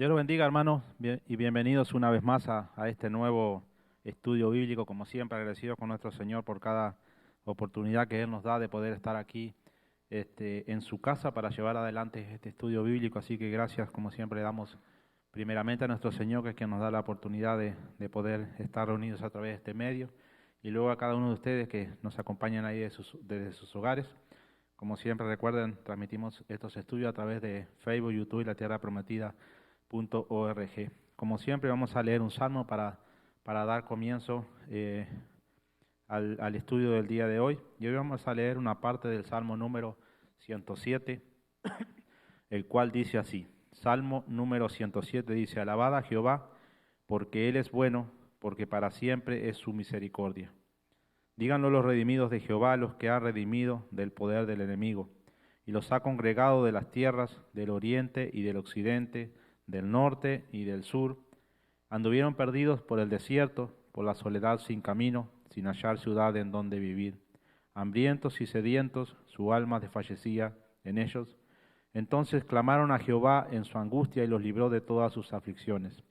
Dios los bendiga, hermanos, y bienvenidos una vez más a este nuevo estudio bíblico. Como siempre, agradecidos con nuestro Señor por cada oportunidad que Él nos da de poder estar aquí en su casa para llevar adelante este estudio bíblico. Así que gracias, como siempre, le damos primeramente a nuestro Señor, que es quien nos da la oportunidad de poder estar reunidos a través de este medio, y luego a cada uno de ustedes que nos acompañan ahí desde sus hogares. Como siempre, recuerden, transmitimos estos estudios a través de Facebook, YouTube y La Tierra Prometida .org. Como siempre, vamos a leer un salmo para dar comienzo al estudio del día de hoy. Y hoy vamos a leer una parte del salmo número 107, el cual dice así. Salmo número 107 dice: Alabad a Jehová, porque Él es bueno, porque para siempre es su misericordia. Díganlo los redimidos de Jehová, los que ha redimido del poder del enemigo, y los ha congregado de las tierras del oriente y del occidente, del norte y del sur. Anduvieron perdidos por el desierto, por la soledad sin camino, sin hallar ciudad en donde vivir. Hambrientos y sedientos, su alma desfallecía en ellos. Entonces clamaron a Jehová en su angustia y los libró de todas sus aflicciones.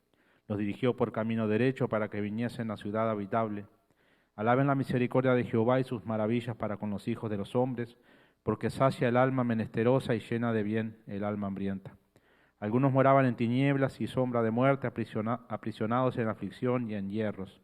Los dirigió por camino derecho para que viniesen a ciudad habitable. Alaben la misericordia de Jehová y sus maravillas para con los hijos de los hombres, porque sacia el alma menesterosa y llena de bien el alma hambrienta. Algunos moraban en tinieblas y sombra de muerte, aprisionados en aflicción y en hierros,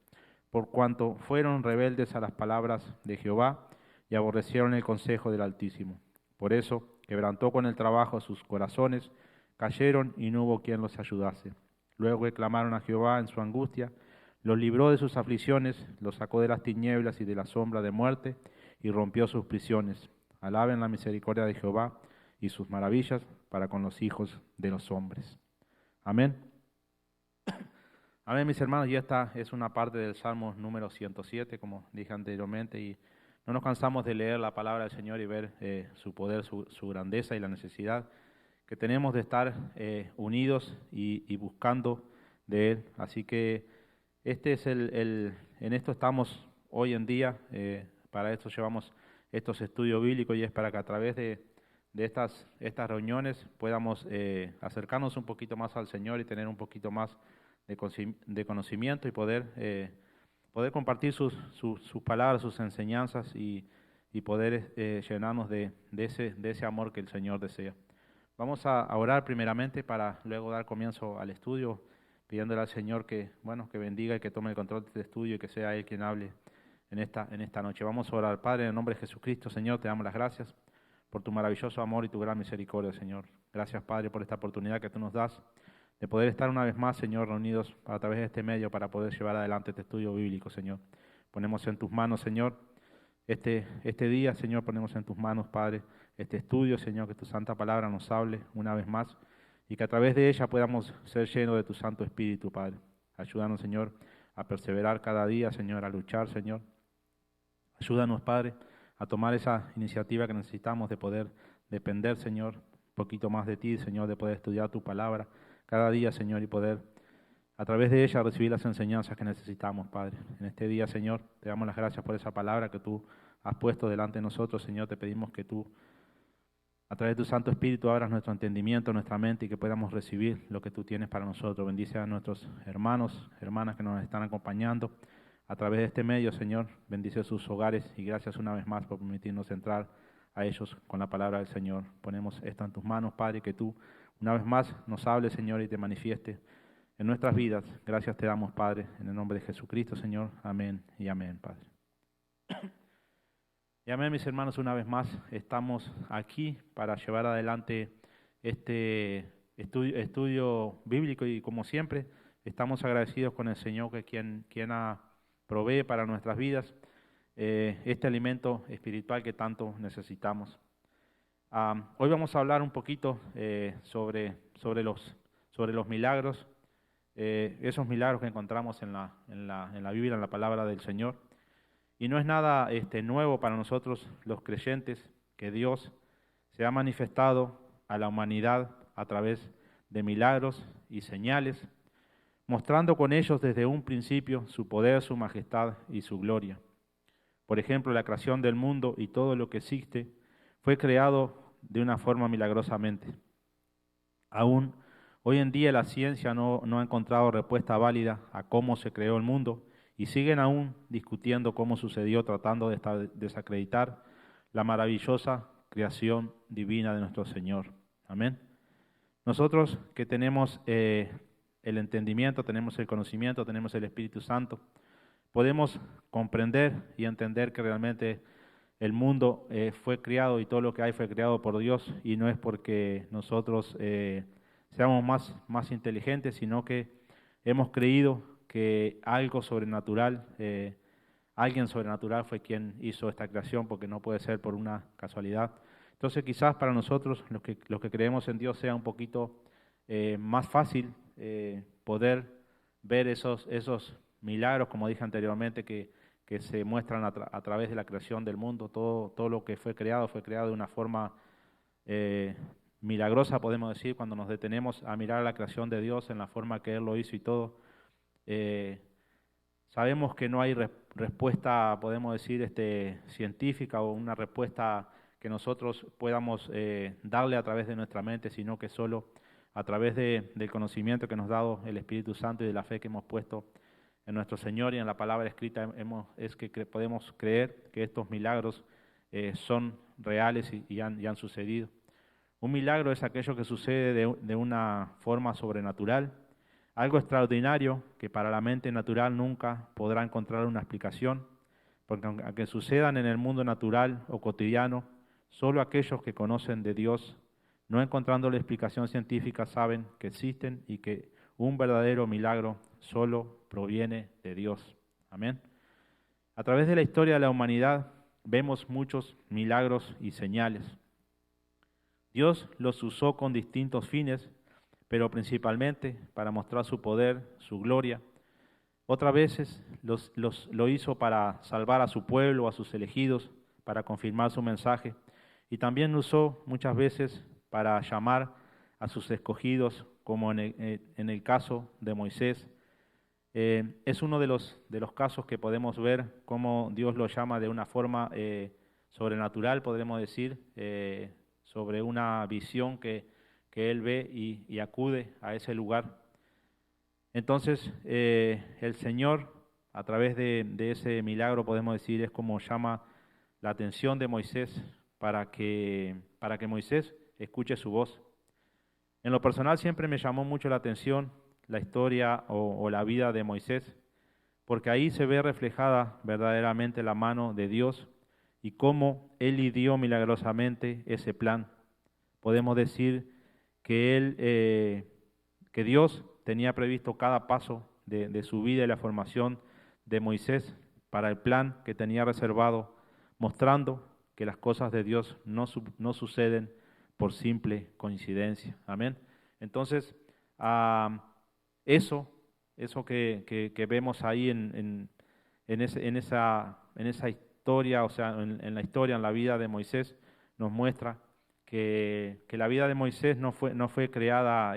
por cuanto fueron rebeldes a las palabras de Jehová y aborrecieron el consejo del Altísimo. Por eso quebrantó con el trabajo sus corazones, cayeron y no hubo quien los ayudase. Luego que clamaron a Jehová en su angustia, los libró de sus aflicciones, los sacó de las tinieblas y de la sombra de muerte y rompió sus prisiones. Alaben la misericordia de Jehová y sus maravillas para con los hijos de los hombres. Amén. Amén, mis hermanos, y esta es una parte del Salmo número 107, como dije anteriormente, y no nos cansamos de leer la palabra del Señor y ver su poder, su grandeza y la necesidad que tenemos de estar unidos y buscando de Él. Así que este es en esto estamos hoy en día, para esto llevamos estos estudios bíblicos, y es para que a través de estas reuniones podamos acercarnos un poquito más al Señor y tener un poquito más de conocimiento y poder compartir sus palabras, sus enseñanzas y poder llenarnos de ese amor que el Señor desea. Vamos a orar primeramente para luego dar comienzo al estudio, pidiéndole al Señor que bendiga y que tome el control de este estudio y que sea Él quien hable en esta noche. Vamos a orar. Padre, en el nombre de Jesucristo, Señor, te damos las gracias por tu maravilloso amor y tu gran misericordia, Señor. Gracias, Padre, por esta oportunidad que tú nos das de poder estar una vez más, Señor, reunidos a través de este medio para poder llevar adelante este estudio bíblico, Señor. Ponemos en tus manos, Señor, este día, Señor, ponemos en tus manos, Padre, este estudio, Señor, que tu santa palabra nos hable una vez más y que a través de ella podamos ser llenos de tu Santo Espíritu, Padre. Ayúdanos, Señor, a perseverar cada día, Señor, a luchar, Señor. Ayúdanos, Padre, a tomar esa iniciativa que necesitamos de poder depender, Señor, un poquito más de ti, Señor, de poder estudiar tu palabra cada día, Señor, y poder a través de ella recibir las enseñanzas que necesitamos, Padre. En este día, Señor, te damos las gracias por esa palabra que tú has puesto delante de nosotros, Señor. Te pedimos que tú, a través de tu Santo Espíritu, abras nuestro entendimiento, nuestra mente, y que podamos recibir lo que tú tienes para nosotros. Bendice a nuestros hermanos, hermanas que nos están acompañando a través de este medio, Señor. Bendice sus hogares y gracias una vez más por permitirnos entrar a ellos con la palabra del Señor. Ponemos esto en tus manos, Padre, que tú una vez más nos hables, Señor, y te manifieste en nuestras vidas. Gracias te damos, Padre, en el nombre de Jesucristo, Señor. Amén y amén, Padre. Y amén, mis hermanos, una vez más estamos aquí para llevar adelante este estudio bíblico, y como siempre estamos agradecidos con el Señor, que quien provee para nuestras vidas este alimento espiritual que tanto necesitamos. Hoy vamos a hablar un poquito sobre los milagros, esos milagros que encontramos en la Biblia, en la palabra del Señor. Y no es nada nuevo para nosotros los creyentes, que Dios se ha manifestado a la humanidad a través de milagros y señales, mostrando con ellos desde un principio su poder, su majestad y su gloria. Por ejemplo, la creación del mundo y todo lo que existe fue creado de una forma milagrosamente. Aún Hoy en día la ciencia no ha encontrado respuesta válida a cómo se creó el mundo y siguen aún discutiendo cómo sucedió, tratando de desacreditar la maravillosa creación divina de nuestro Señor. Amén. Nosotros que tenemos el entendimiento, tenemos el conocimiento, tenemos el Espíritu Santo, podemos comprender y entender que realmente el mundo fue creado y todo lo que hay fue creado por Dios, y no es porque nosotros seamos más inteligentes, sino que hemos creído que algo sobrenatural, alguien sobrenatural fue quien hizo esta creación, porque no puede ser por una casualidad. Entonces quizás para nosotros, los que creemos en Dios, sea un poquito más fácil poder ver esos milagros, como dije anteriormente, que se muestran a través de la creación del mundo. Todo lo que fue creado de una forma milagrosa, podemos decir, cuando nos detenemos a mirar la creación de Dios en la forma que Él lo hizo y todo. Sabemos que no hay respuesta, podemos decir, científica, o una respuesta que nosotros podamos darle a través de nuestra mente, sino que solo a través del conocimiento que nos ha dado el Espíritu Santo y de la fe que hemos puesto en nuestro Señor y en la palabra escrita, es que podemos creer que estos milagros son reales y han sucedido. Un milagro es aquello que sucede de una forma sobrenatural, algo extraordinario que para la mente natural nunca podrá encontrar una explicación, porque aunque sucedan en el mundo natural o cotidiano, solo aquellos que conocen de Dios, no encontrando la explicación científica, saben que existen y que un verdadero milagro solo proviene de Dios. Amén. A través de la historia de la humanidad vemos muchos milagros y señales. Dios los usó con distintos fines, pero principalmente para mostrar su poder, su gloria. Otras veces lo hizo para salvar a su pueblo, a sus elegidos, para confirmar su mensaje. Y también lo usó muchas veces para llamar a sus escogidos, como en el caso de Moisés. Es uno de los casos que podemos ver cómo Dios lo llama de una forma sobrenatural, podremos decir, sobre una visión que Él ve y acude a ese lugar. Entonces, el Señor, a través de ese milagro, podemos decir, es como llama la atención de Moisés para que Moisés escuche su voz. En lo personal siempre me llamó mucho la atención la historia o la vida de Moisés, porque ahí se ve reflejada verdaderamente la mano de Dios y cómo Él lidió milagrosamente ese plan. Podemos decir que que Dios tenía previsto cada paso de su vida y la formación de Moisés para el plan que tenía reservado, mostrando que las cosas de Dios no suceden por simple coincidencia. Amén. Entonces, eso que vemos ahí en esa historia, o sea, en la historia, en la vida de Moisés, nos muestra que la vida de Moisés no fue creada,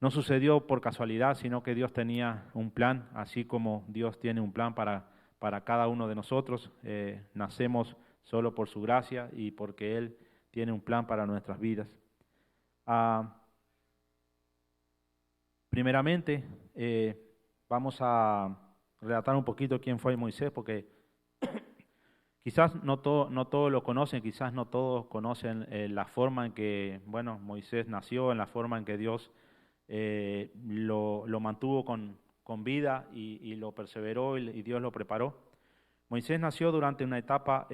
no sucedió por casualidad, sino que Dios tenía un plan, así como Dios tiene un plan para cada uno de nosotros. Nacemos solo por su gracia y porque Él tiene un plan para nuestras vidas. Primeramente, vamos a relatar un poquito quién fue Moisés, porque quizás no todos lo conocen, quizás no todos conocen la forma en que, bueno, Moisés nació, en la forma en que Dios lo mantuvo con vida y lo perseveró y Dios lo preparó. Moisés nació durante una etapa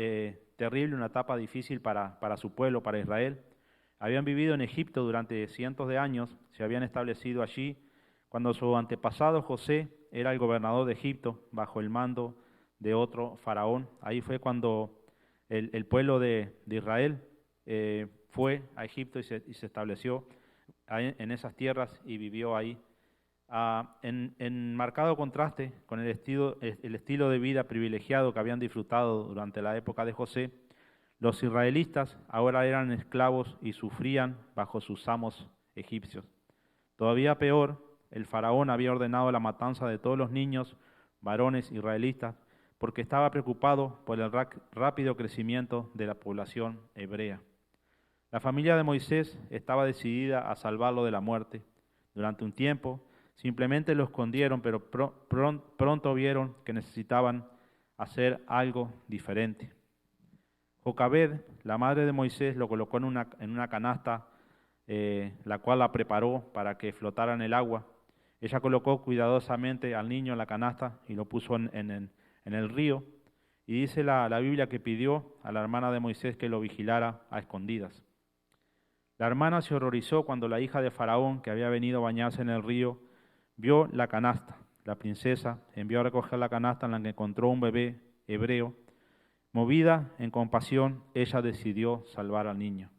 terrible, una etapa difícil para su pueblo, para Israel. Habían vivido en Egipto durante cientos de años, se habían establecido allí cuando su antepasado José era el gobernador de Egipto bajo el mando de otro faraón. Ahí fue cuando el pueblo de Israel fue a Egipto y se estableció ahí, en esas tierras, y vivió ahí. En marcado contraste con el estilo de vida privilegiado que habían disfrutado durante la época de José, los israelitas ahora eran esclavos y sufrían bajo sus amos egipcios. Todavía peor, el faraón había ordenado la matanza de todos los niños varones israelitas porque estaba preocupado por el rápido crecimiento de la población hebrea. La familia de Moisés estaba decidida a salvarlo de la muerte. Durante un tiempo simplemente lo escondieron, pero pronto vieron que necesitaban hacer algo diferente. Jocabed, la madre de Moisés, lo colocó en una canasta, la cual la preparó para que flotara en el agua. Ella colocó cuidadosamente al niño en la canasta y lo puso en el río. Y dice la Biblia que pidió a la hermana de Moisés que lo vigilara a escondidas. La hermana se horrorizó cuando la hija de Faraón, que había venido a bañarse en el río, vio la canasta. La princesa envió a recoger la canasta en la que encontró un bebé hebreo. Movida en compasión, ella decidió salvar al niño.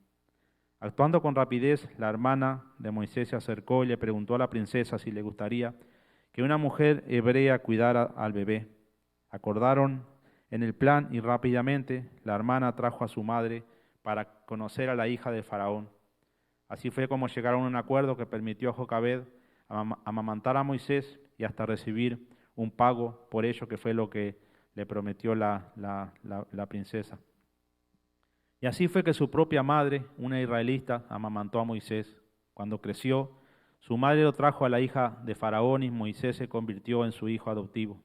Actuando con rapidez, la hermana de Moisés se acercó y le preguntó a la princesa si le gustaría que una mujer hebrea cuidara al bebé. Acordaron en el plan y rápidamente la hermana trajo a su madre para conocer a la hija de Faraón. Así fue como llegaron a un acuerdo que permitió a Jocabed amamantar a Moisés y hasta recibir un pago por ello, que fue lo que le prometió la princesa. Y así fue que su propia madre, una israelita, amamantó a Moisés. Cuando creció, su madre lo trajo a la hija de Faraón y Moisés se convirtió en su hijo adoptivo.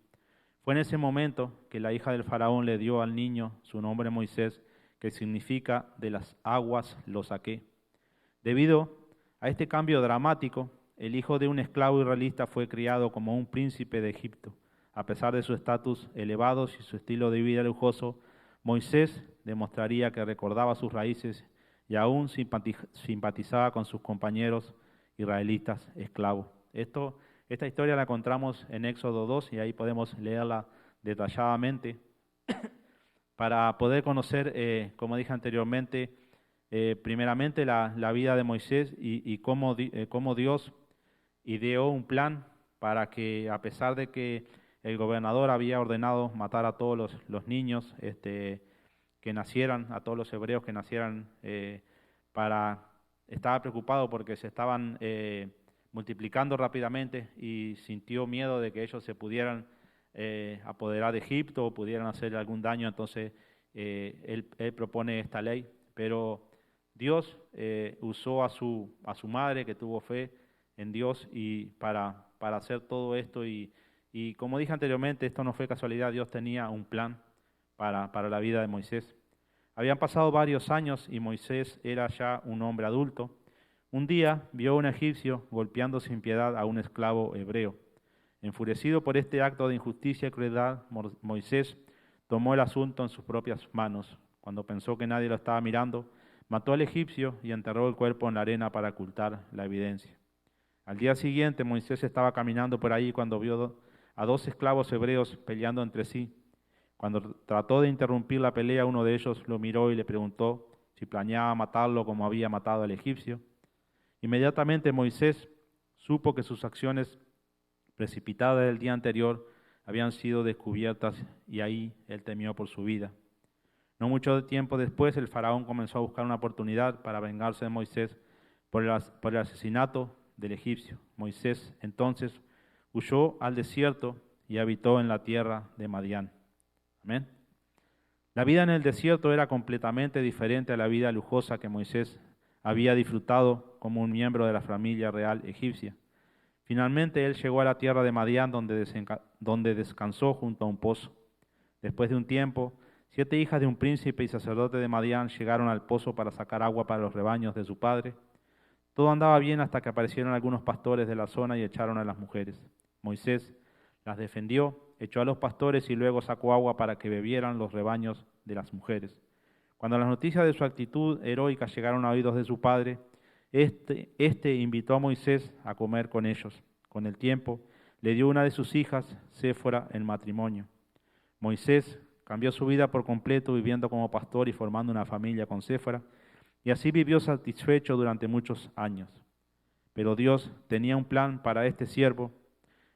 Fue en ese momento que la hija del Faraón le dio al niño su nombre Moisés, que significa de las aguas lo saqué. Debido a este cambio dramático, el hijo de un esclavo israelita fue criado como un príncipe de Egipto. A pesar de su estatus elevado y su estilo de vida lujoso, Moisés demostraría que recordaba sus raíces y aún simpatizaba con sus compañeros israelitas esclavos. Esta historia la encontramos en Éxodo 2 y ahí podemos leerla detalladamente para poder conocer, como dije anteriormente, primeramente la vida de Moisés y cómo Dios ideó un plan para que, a pesar de que el gobernador había ordenado matar a todos los niños que nacieran, a todos los hebreos que nacieran, estaba preocupado porque se estaban multiplicando rápidamente y sintió miedo de que ellos se pudieran apoderar de Egipto o pudieran hacer algún daño. Entonces él propone esta ley, pero Dios usó a su madre, que tuvo fe en Dios, y para hacer todo esto. Y como dije anteriormente, esto no fue casualidad. Dios tenía un plan para la vida de Moisés. Habían pasado varios años y Moisés era ya un hombre adulto. Un día vio a un egipcio golpeando sin piedad a un esclavo hebreo. Enfurecido por este acto de injusticia y crueldad, Moisés tomó el asunto en sus propias manos. Cuando pensó que nadie lo estaba mirando, mató al egipcio y enterró el cuerpo en la arena para ocultar la evidencia. Al día siguiente, Moisés estaba caminando por ahí cuando vio a dos esclavos hebreos peleando entre sí. Cuando trató de interrumpir la pelea, uno de ellos lo miró y le preguntó si planeaba matarlo como había matado al egipcio. Inmediatamente Moisés supo que sus acciones precipitadas del día anterior habían sido descubiertas y ahí él temió por su vida. No mucho tiempo después, el faraón comenzó a buscar una oportunidad para vengarse de Moisés por el asesinato del egipcio. Moisés entonces huyó al desierto y habitó en la tierra de Madián. Amén. La vida en el desierto era completamente diferente a la vida lujosa que Moisés había disfrutado como un miembro de la familia real egipcia. Finalmente él llegó a la tierra de Madián, donde descansó junto a un pozo. Después de un tiempo, 7 hijas de un príncipe y sacerdote de Madián llegaron al pozo para sacar agua para los rebaños de su padre. Todo andaba bien hasta que aparecieron algunos pastores de la zona y echaron a las mujeres. Moisés las defendió, echó a los pastores y luego sacó agua para que bebieran los rebaños de las mujeres. Cuando las noticias de su actitud heroica llegaron a oídos de su padre, este invitó a Moisés a comer con ellos. Con el tiempo, le dio una de sus hijas, Séfora, en matrimonio. Moisés cambió su vida por completo, viviendo como pastor y formando una familia con Séfora, y así vivió satisfecho durante muchos años. Pero Dios tenía un plan para este siervo.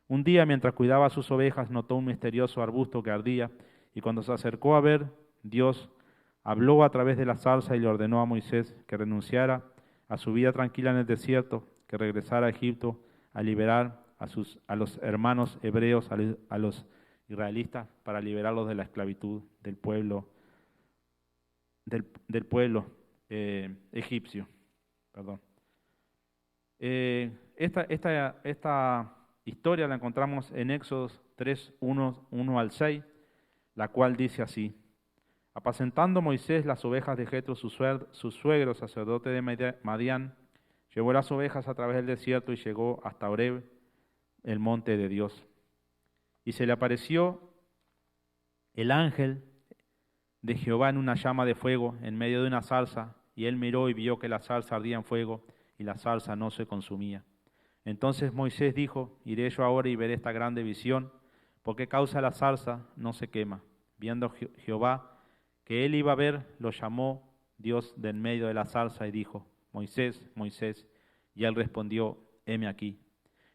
Un día, mientras cuidaba sus ovejas, notó un misterioso arbusto que ardía, y cuando se acercó a ver, Dios habló a través de la zarza y le ordenó a Moisés que renunciara a su vida tranquila en el desierto, que regresara a Egipto a liberar a los hermanos hebreos, a los israelitas, para liberarlos de la esclavitud del pueblo. egipcio. Perdón. Esta historia la encontramos en Éxodo 3, 1 al 6, la cual dice así: apacentando Moisés las ovejas de Jetro, su suegro, sacerdote de Madián, llevó las ovejas a través del desierto y llegó hasta Horeb, el monte de Dios. Y se le apareció el ángel de Jehová en una llama de fuego en medio de una zarza, y él miró y vio que la zarza ardía en fuego y la zarza no se consumía. Entonces Moisés dijo: iré yo ahora y veré esta grande visión, ¿por qué causa la zarza no se quema? Viendo Jehová que él iba a ver, lo llamó Dios de en medio de la zarza y dijo: Moisés, Moisés. Y él respondió: heme aquí.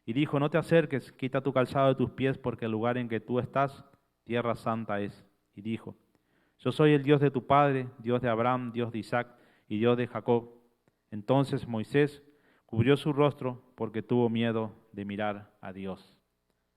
Y dijo: no te acerques, quita tu calzado de tus pies, porque el lugar en que tú estás, tierra santa es. Y dijo: yo soy el Dios de tu padre, Dios de Abraham, Dios de Isaac y Dios de Jacob. Entonces Moisés cubrió su rostro porque tuvo miedo de mirar a Dios.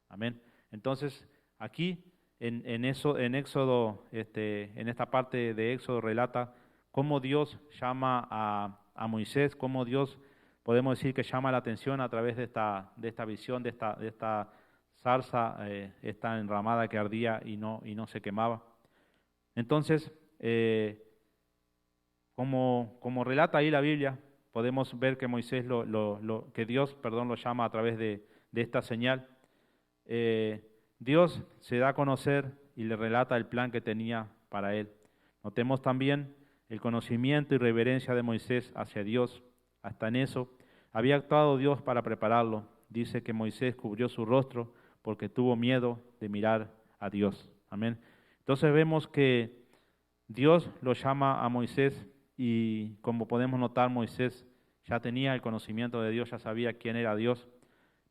Amén. Entonces, aquí en Éxodo, en esta parte de Éxodo relata cómo Dios llama a Moisés, cómo Dios, podemos decir que llama la atención a través de esta visión, de esta zarza, esta enramada que ardía y no se quemaba. Entonces, como relata ahí la Biblia, podemos ver que Moisés que Dios, lo llama a través de esta señal. Dios se da a conocer y le relata el plan que tenía para él. Notemos también el conocimiento y reverencia de Moisés hacia Dios. Hasta en eso había actuado Dios para prepararlo. Dice que Moisés cubrió su rostro porque tuvo miedo de mirar a Dios. Amén. Entonces vemos que Dios lo llama a Moisés y, como podemos notar, Moisés ya tenía el conocimiento de Dios, ya sabía quién era Dios.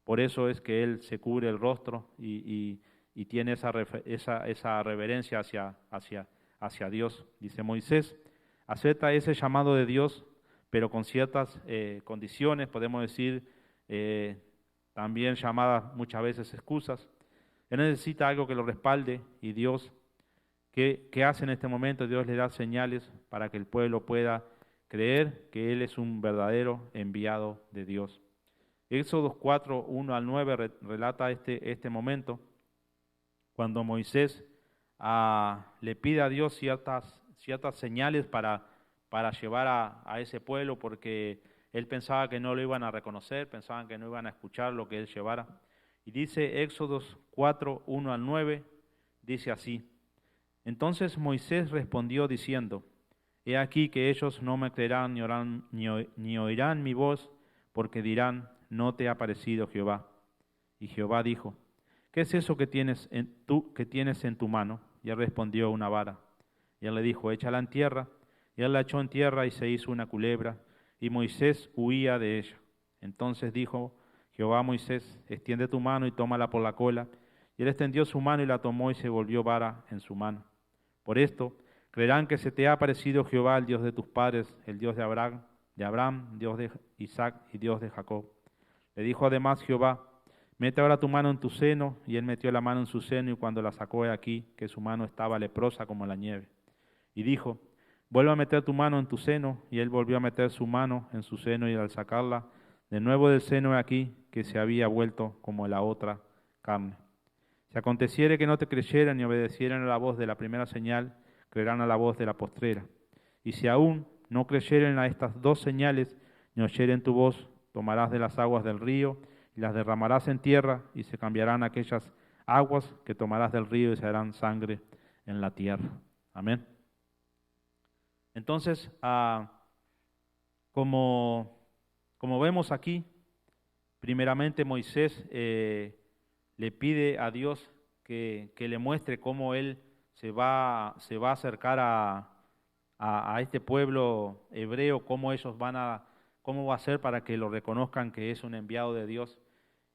Por eso es que él se cubre el rostro y tiene esa reverencia hacia Dios. Dice: Moisés acepta ese llamado de Dios, pero con ciertas condiciones, podemos decir, también llamadas muchas veces excusas. Él necesita algo que lo respalde, y Dios, ¿qué hace en este momento? Dios le da señales para que el pueblo pueda creer que Él es un verdadero enviado de Dios. Éxodo 4, 1 al 9 relata este momento, cuando Moisés le pide a Dios ciertas señales para llevar a ese pueblo, porque él pensaba que no lo iban a reconocer, pensaban que no iban a escuchar lo que él llevara. Y dice Éxodo 4, 1 al 9, dice así: entonces Moisés respondió diciendo: he aquí que ellos no me creerán ni oirán mi voz, porque dirán: no te ha parecido Jehová. Y Jehová dijo: ¿qué es eso que tienes en tu mano? Y él respondió: una vara. Y él le dijo: échala en tierra. Y él la echó en tierra y se hizo una culebra, y Moisés huía de ella. Entonces dijo Jehová a Moisés: extiende tu mano y tómala por la cola. Y él extendió su mano y la tomó, y se volvió vara en su mano. Por esto creerán que se te ha aparecido Jehová, el Dios de tus padres, el Dios de Abraham, Dios de Isaac y Dios de Jacob. Le dijo además Jehová: mete ahora tu mano en tu seno. Y él metió la mano en su seno, y cuando la sacó, he aquí que su mano estaba leprosa como la nieve. Y dijo: vuelve a meter tu mano en tu seno. Y él volvió a meter su mano en su seno, y al sacarla de nuevo del seno, he aquí que se había vuelto como la otra carne. Si aconteciere que no te creyeran ni obedecieran a la voz de la primera señal, creerán a la voz de la postrera. Y si aún no creyeren a estas dos señales, ni oyeren tu voz, tomarás de las aguas del río y las derramarás en tierra, y se cambiarán aquellas aguas que tomarás del río y se harán sangre en la tierra. Amén. Entonces, como vemos aquí, primeramente Moisés le pide a Dios que le muestre cómo él se va a acercar a este pueblo hebreo, cómo va a ser para que lo reconozcan que es un enviado de Dios.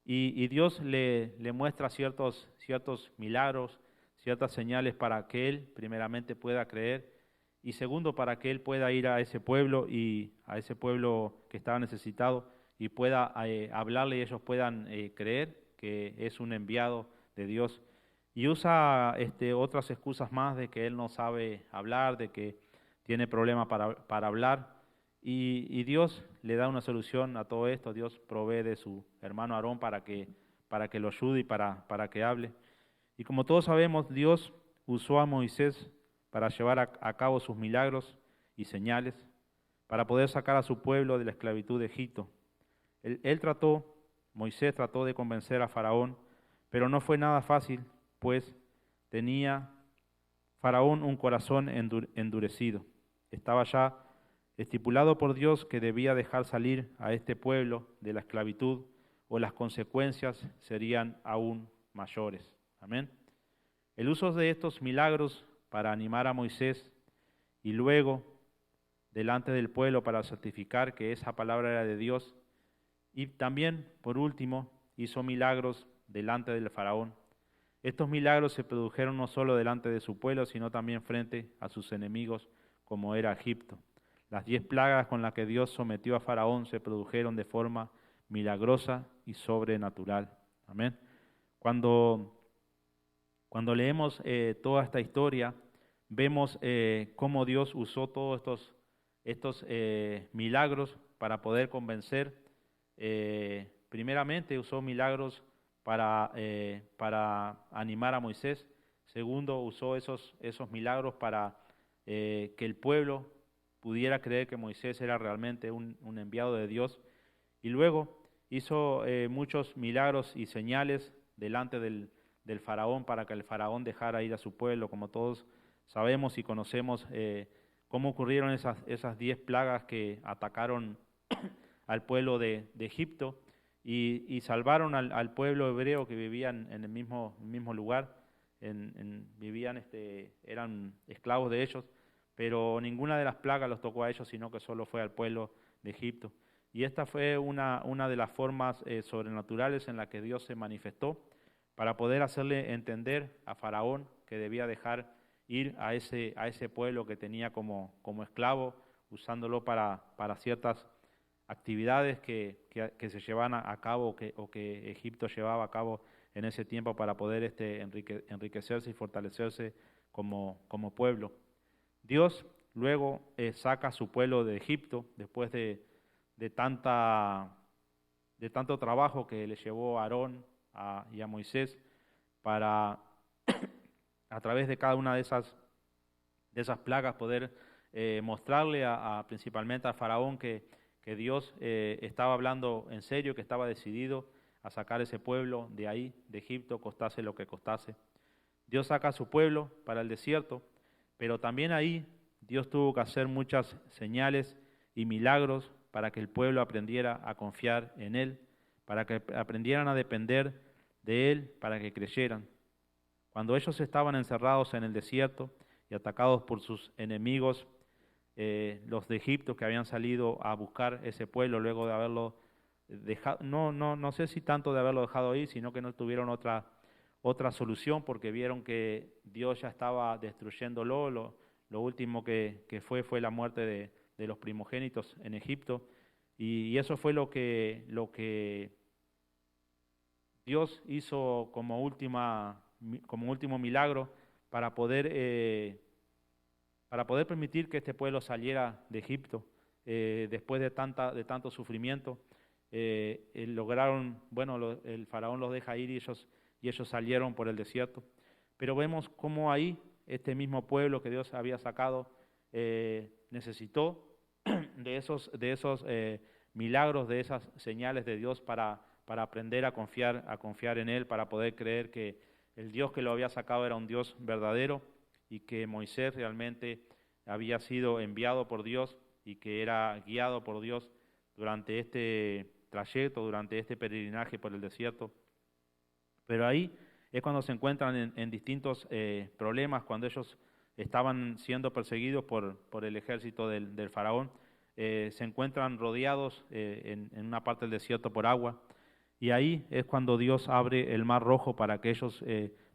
Y Dios le muestra ciertos milagros, ciertas señales para que él primeramente pueda creer, y segundo, para que él pueda ir a ese pueblo que estaba necesitado, y pueda hablarle y ellos puedan creer que es un enviado de Dios. Y usa otras excusas más, de que él no sabe hablar, de que tiene problemas para hablar, Y Dios le da una solución a todo esto. Dios provee de su hermano Aarón para que lo ayude y para que hable. Y como todos sabemos, Dios usó a Moisés para llevar a cabo sus milagros y señales, para poder sacar a su pueblo de la esclavitud de Egipto. Moisés trató de convencer a Faraón, pero no fue nada fácil, pues tenía Faraón un corazón endurecido. Estaba ya estipulado por Dios que debía dejar salir a este pueblo de la esclavitud o las consecuencias serían aún mayores. Amén. El uso de estos milagros para animar a Moisés y luego delante del pueblo para certificar que esa palabra era de Dios. Y también, por último, hizo milagros delante del faraón. Estos milagros se produjeron no solo delante de su pueblo, sino también frente a sus enemigos, como era Egipto. Las 10 plagas con las que Dios sometió a Faraón se produjeron de forma milagrosa y sobrenatural. Amén. Cuando leemos toda esta historia, vemos cómo Dios usó todos estos milagros para poder convencer. Primeramente usó milagros para animar a Moisés. Segundo, usó esos milagros para que el pueblo pudiera creer que Moisés era realmente un enviado de Dios. Y luego hizo muchos milagros y señales delante del faraón para que el faraón dejara ir a su pueblo. Como todos sabemos y conocemos cómo ocurrieron esas 10 plagas que atacaron al pueblo de Egipto y salvaron al pueblo hebreo que vivían en el mismo lugar, eran esclavos de ellos, pero ninguna de las plagas los tocó a ellos, sino que solo fue al pueblo de Egipto. Y esta fue una de las formas sobrenaturales en la que Dios se manifestó para poder hacerle entender a Faraón que debía dejar ir a ese pueblo que tenía como esclavo, usándolo para ciertas actividades que se llevaban a cabo o que Egipto llevaba a cabo en ese tiempo para poder enriquecerse y fortalecerse como pueblo. Dios luego saca a su pueblo de Egipto después de tanto trabajo que le llevó a Aarón y a Moisés para a través de cada una de esas plagas poder mostrarle principalmente a Faraón que Dios estaba hablando en serio, que estaba decidido a sacar ese pueblo de ahí, de Egipto, costase lo que costase. Dios saca a su pueblo para el desierto, pero también ahí Dios tuvo que hacer muchas señales y milagros para que el pueblo aprendiera a confiar en Él, para que aprendieran a depender de Él, para que creyeran. Cuando ellos estaban encerrados en el desierto y atacados por sus enemigos, los de Egipto que habían salido a buscar ese pueblo luego de haberlo dejado, no sé si tanto de haberlo dejado ahí, sino que no tuvieron otra solución porque vieron que Dios ya estaba destruyéndolo. Lo último que fue la muerte de los primogénitos en Egipto, y eso fue lo que Dios hizo como último milagro para poder permitir que este pueblo saliera de Egipto después de tanto sufrimiento. Lograron, el faraón los deja ir y ellos salieron por el desierto. Pero vemos cómo ahí este mismo pueblo que Dios había sacado necesitó de esos milagros, de esas señales de Dios para aprender a confiar en Él, para poder creer que el Dios que lo había sacado era un Dios verdadero y que Moisés realmente había sido enviado por Dios y que era guiado por Dios durante este trayecto, durante este peregrinaje por el desierto. Pero ahí es cuando se encuentran en distintos problemas, cuando ellos estaban siendo perseguidos por el ejército del faraón, se encuentran rodeados en una parte del desierto por agua, y ahí es cuando Dios abre el mar rojo para que ellos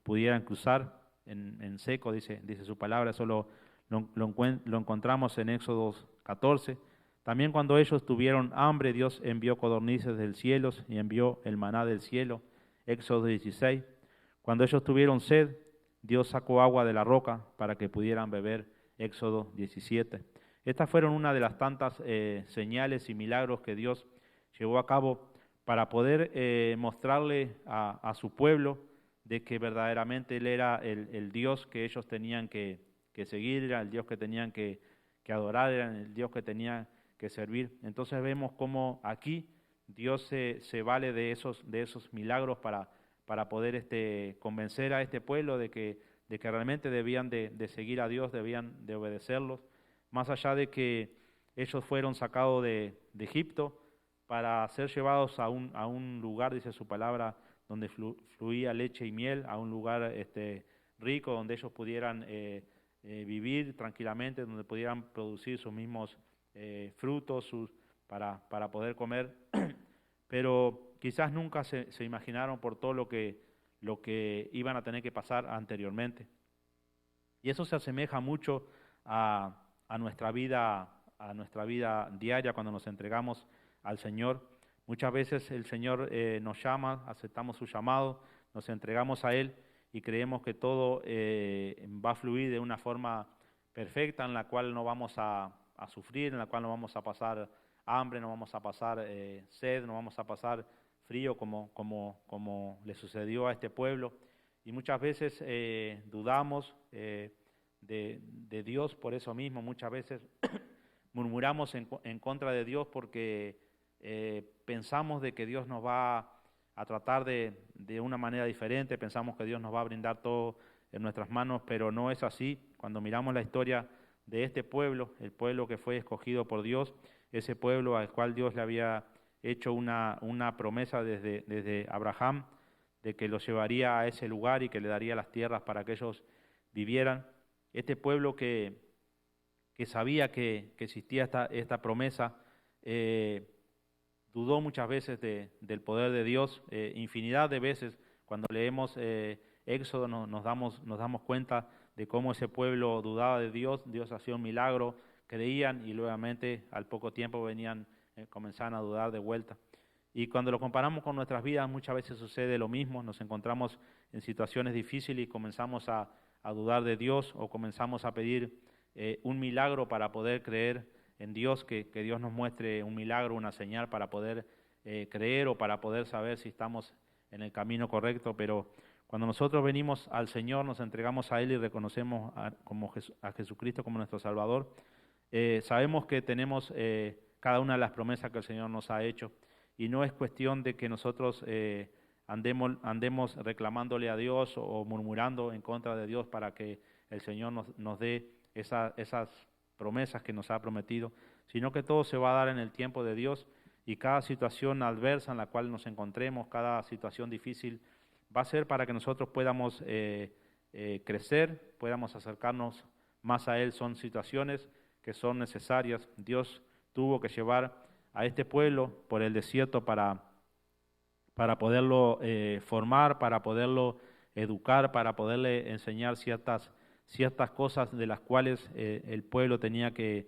pudieran cruzar en seco, dice su palabra. Eso lo encontramos en Éxodo 14. También cuando ellos tuvieron hambre, Dios envió codornices del cielo y envió el maná del cielo, Éxodo 16. Cuando ellos tuvieron sed, Dios sacó agua de la roca para que pudieran beber, Éxodo 17. Estas fueron una de las tantas señales y milagros que Dios llevó a cabo para poder mostrarle a su pueblo de que verdaderamente Él era el Dios que ellos tenían que seguir, era el Dios que tenían que adorar, era el Dios que tenían que servir. Entonces vemos cómo aquí Dios se vale de esos milagros para poder convencer a este pueblo de que realmente debían de seguir a Dios, debían de obedecerlos, más allá de que ellos fueron sacados de Egipto para ser llevados a un lugar, dice su palabra, donde fluía leche y miel, a un lugar rico, donde ellos pudieran vivir tranquilamente, donde pudieran producir sus mismos frutos para poder comer, pero quizás nunca se imaginaron por todo lo que iban a tener que pasar anteriormente. Y eso se asemeja mucho a nuestra vida diaria cuando nos entregamos al Señor. Muchas veces el Señor nos llama, aceptamos su llamado, nos entregamos a Él y creemos que todo va a fluir de una forma perfecta, en la cual no vamos a sufrir, en la cual no vamos a pasar hambre, no vamos a pasar sed, no vamos a pasar frío como le sucedió a este pueblo. Y muchas veces dudamos de Dios por eso mismo, muchas veces murmuramos en contra de Dios porque pensamos de que Dios nos va a tratar de una manera diferente, pensamos que Dios nos va a brindar todo en nuestras manos, pero no es así. Cuando miramos la historia de este pueblo, el pueblo que fue escogido por Dios, ese pueblo al cual Dios le había hecho una promesa desde Abraham, de que los llevaría a ese lugar y que le daría las tierras para que ellos vivieran. Este pueblo que sabía que existía esta promesa, dudó muchas veces del poder de Dios, infinidad de veces. Cuando leemos Éxodo nos damos cuenta de cómo ese pueblo dudaba de Dios, Dios hacía un milagro, creían y nuevamente al poco tiempo comenzaban a dudar de vuelta. Y cuando lo comparamos con nuestras vidas, muchas veces sucede lo mismo, nos encontramos en situaciones difíciles y comenzamos a dudar de Dios o comenzamos a pedir un milagro para poder creer en Dios, que Dios nos muestre un milagro, una señal para poder creer o para poder saber si estamos en el camino correcto. Pero cuando nosotros venimos al Señor, nos entregamos a Él y reconocemos a Jesucristo como nuestro Salvador, sabemos que tenemos cada una de las promesas que el Señor nos ha hecho, y no es cuestión de que nosotros andemos reclamándole a Dios o murmurando en contra de Dios para que el Señor nos dé esas promesas que nos ha prometido, sino que todo se va a dar en el tiempo de Dios, y cada situación adversa en la cual nos encontremos, cada situación difícil, va a ser para que nosotros podamos crecer, podamos acercarnos más a Él. Son situaciones que son necesarias. Dios tuvo que llevar a este pueblo por el desierto para poderlo formar, para poderlo educar, para poderle enseñar ciertas cosas de las cuales el pueblo tenía que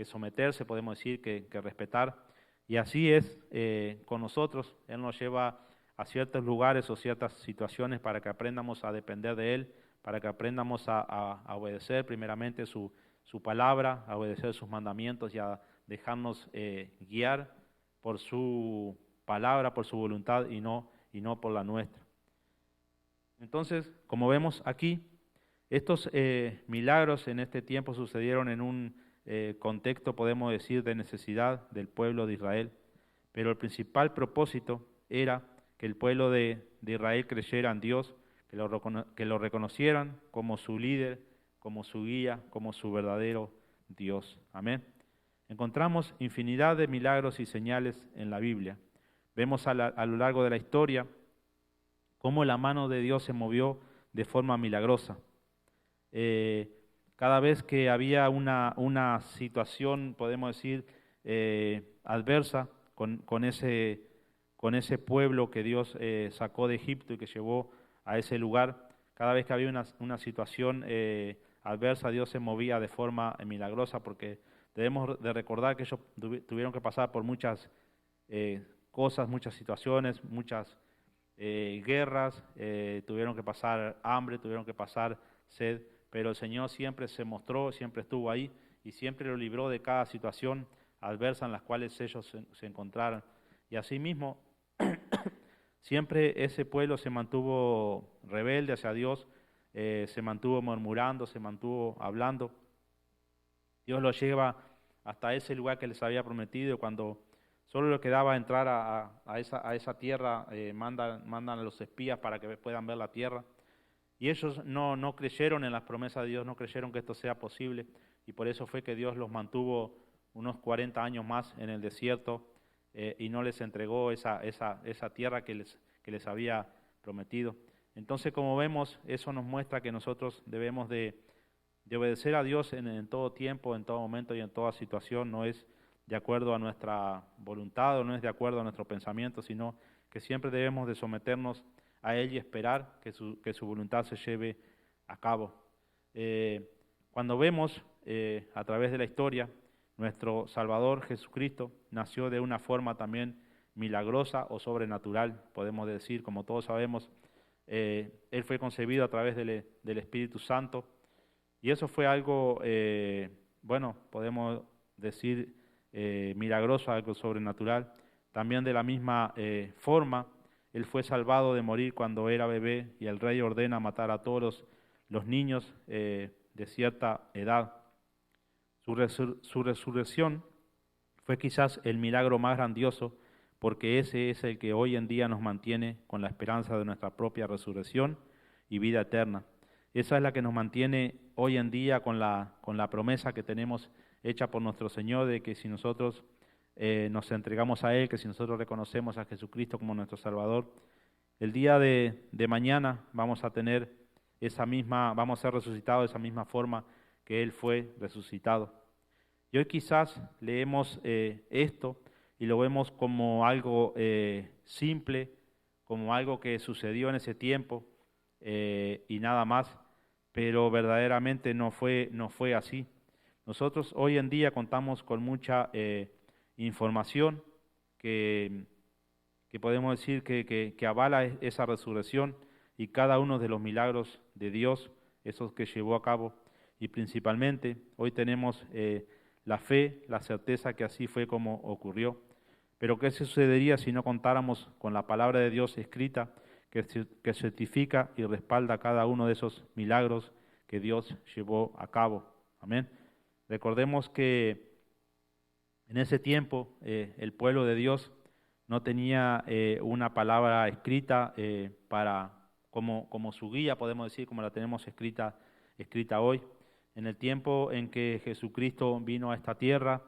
someterse, podemos decir, que respetar. Y así es con nosotros. Él nos lleva a ciertos lugares o ciertas situaciones para que aprendamos a depender de Él, para que aprendamos a obedecer primeramente su palabra, a obedecer sus mandamientos y a dejarnos guiar por su palabra, por su voluntad y no por la nuestra. Entonces, como vemos aquí, estos milagros en este tiempo sucedieron en un contexto, podemos decir, de necesidad del pueblo de Israel, pero el principal propósito era que el pueblo de Israel creyera en Dios, que lo reconocieran como su líder, como su guía, como su verdadero Dios. Amén. Encontramos infinidad de milagros y señales en la Biblia. Vemos a lo largo de la historia cómo la mano de Dios se movió de forma milagrosa. Cada vez que había una situación, podemos decir, adversa con ese pueblo que Dios sacó de Egipto y que llevó a ese lugar, cada vez que había una situación adversa, Dios se movía de forma milagrosa, porque debemos de recordar que ellos tuvieron que pasar por muchas cosas, muchas situaciones, muchas guerras, tuvieron que pasar hambre, tuvieron que pasar sed, pero el Señor siempre se mostró, siempre estuvo ahí, y siempre lo libró de cada situación adversa en las cuales ellos se encontraran. Y asimismo, siempre ese pueblo se mantuvo rebelde hacia Dios, se mantuvo murmurando, se mantuvo hablando. Dios los lleva hasta ese lugar que les había prometido. Cuando solo les quedaba entrar a esa tierra, mandan a los espías para que puedan ver la tierra. Y ellos no creyeron en las promesas de Dios, no creyeron que esto sea posible, y por eso fue que Dios los mantuvo unos 40 años más en el desierto y no les entregó esa tierra que les había prometido. Entonces, como vemos, eso nos muestra que nosotros debemos de obedecer a Dios en todo tiempo, en todo momento y en toda situación. No es de acuerdo a nuestra voluntad o no es de acuerdo a nuestro pensamiento, sino que siempre debemos de someternos a Él y esperar que su voluntad se lleve a cabo. Cuando vemos a través de la historia, nuestro Salvador Jesucristo nació de una forma también milagrosa o sobrenatural, podemos decir, como todos sabemos. Él fue concebido a través del Espíritu Santo, y eso fue algo, podemos decir milagroso, algo sobrenatural. También de la misma forma, Él fue salvado de morir cuando era bebé, y el rey ordena matar a todos los niños de cierta edad. Su resurrección fue quizás el milagro más grandioso, porque ese es el que hoy en día nos mantiene con la esperanza de nuestra propia resurrección y vida eterna. Esa es la que nos mantiene hoy en día con la promesa que tenemos hecha por nuestro Señor, de que si nosotros nos entregamos a Él, que si nosotros reconocemos a Jesucristo como nuestro Salvador, el día de mañana vamos a tener vamos a ser resucitados de esa misma forma que Él fue resucitado. Y hoy quizás leemos esto y lo vemos como algo simple, como algo que sucedió en ese tiempo y nada más, pero verdaderamente no fue así. Nosotros hoy en día contamos con mucha información que podemos decir que avala esa resurrección y cada uno de los milagros de Dios, esos que llevó a cabo. Y principalmente hoy tenemos la fe, la certeza que así fue como ocurrió. Pero ¿qué sucedería si no contáramos con la palabra de Dios escrita que certifica y respalda cada uno de esos milagros que Dios llevó a cabo? Amén. Recordemos que en ese tiempo el pueblo de Dios no tenía una palabra escrita como su guía, podemos decir, como la tenemos escrita hoy. En el tiempo en que Jesucristo vino a esta tierra,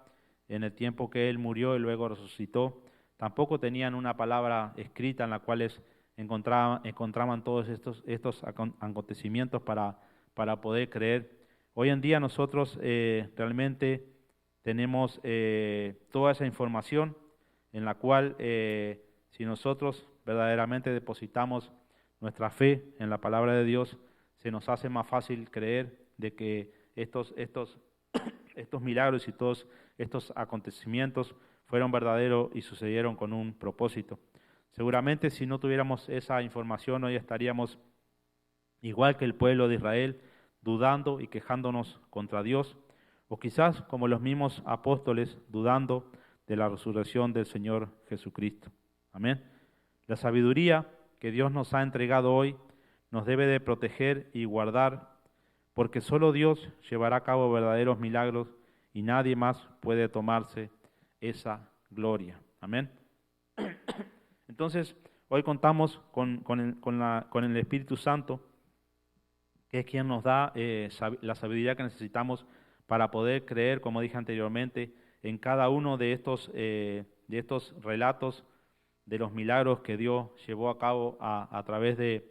en el tiempo que Él murió y luego resucitó, tampoco tenían una palabra escrita en la cual encontraban todos estos acontecimientos para poder creer. Hoy en día nosotros realmente tenemos toda esa información en la cual si nosotros verdaderamente depositamos nuestra fe en la palabra de Dios, se nos hace más fácil creer de que estos milagros y todos estos acontecimientos fueron verdaderos y sucedieron con un propósito. Seguramente si no tuviéramos esa información, hoy estaríamos igual que el pueblo de Israel, dudando y quejándonos contra Dios, o quizás como los mismos apóstoles, dudando de la resurrección del Señor Jesucristo. Amén. La sabiduría que Dios nos ha entregado hoy nos debe de proteger y guardar, porque solo Dios llevará a cabo verdaderos milagros y nadie más puede tomarse esa gloria. Amén. Entonces, hoy contamos con el Espíritu Santo, que es quien nos da la sabiduría que necesitamos para poder creer, como dije anteriormente, en cada uno de estos relatos de los milagros que Dios llevó a cabo a través de